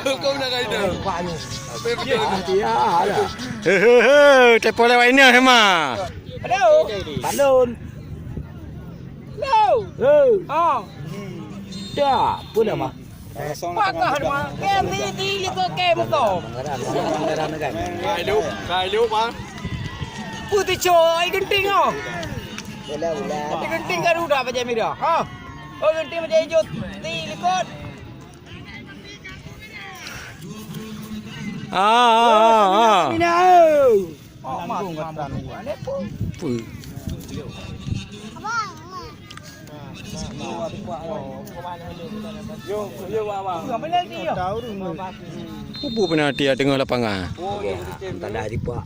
Kau nak kata. Tepo lewat ini sama. Hello. Balon. Hello. Oh. Dah, pun dah mah. Pakah mah. Kem di ko kem ko. Khai liu bang. Putih coy genting oh. Genting kan udah macam ni dah. Ha. Oh genting macam hijau. Di likut. Mina. Oh, lambung kata ni. Mana pun. Ubu pernah dia tengah lapangan. Tak ada di pak.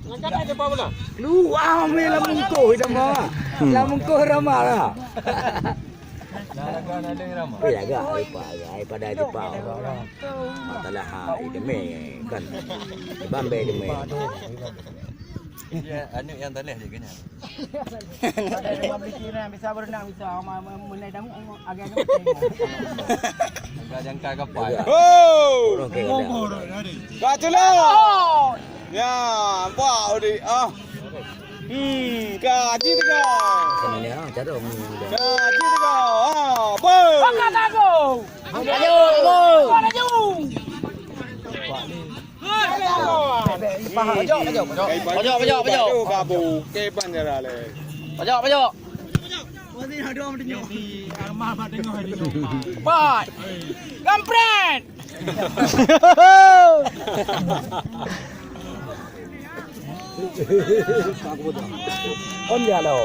Lu ame la mungko ida ma. La mungko ramah lah. Ya ga ai pak ai pada di pak. Matalah ida me kan. Di Bambe di me. Dia anu yang tanah je kena. Ada beli kira bisa berenang bisa menai damu agak Agak jangka kapal. Oh. ngomong. Katulah. Ya, buat odi. Kaji tu kau. Kena ni cara ni. Kaji tu kau. Apa? Pakak aku. Ayo. Ayo. Pajak. Kabu. Kepan jara le. Pajak. Pat. Kampret. On dia lo.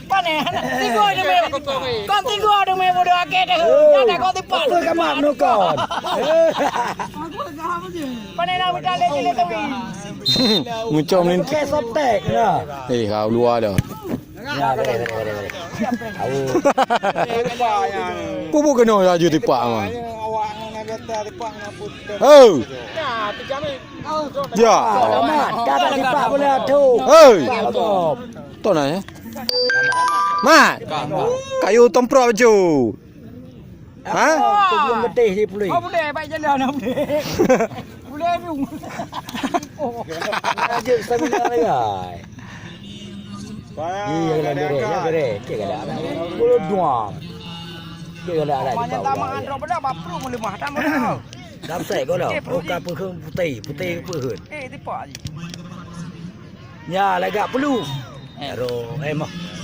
Pane, tigo ni me. Kon tigo ni me bodo ake dah. Ada kau tipak. Aku kamak no kon. Pane nak berkali kali tu. Muncul ni. Ke sotek dah. Kau luar dah. Ya, boleh. Tahu. Tipak yang. Bubu kena laju tipak mah. Awak nak kata tipak nak putih. Oh. Ya, tiga ni. Ya. Mat, dah tipak boleh tu. Hei. Tu nak ya. Mat. Kayu tomprok baju. Ha? Tu belum getih dia pulih. Oh, boleh baik jalan nak boleh. Boleh tu. Oh. Aje stamina lagi. Iya, ya bere. Cik ada anak. Bulu dua. Cik ada anak. Mana tamak andro pada bapru boleh mah tamak. Dam sai kau dah. Bukan perhun putih perhun. Tipak je. Ya, lagak perlu. Ero, mah.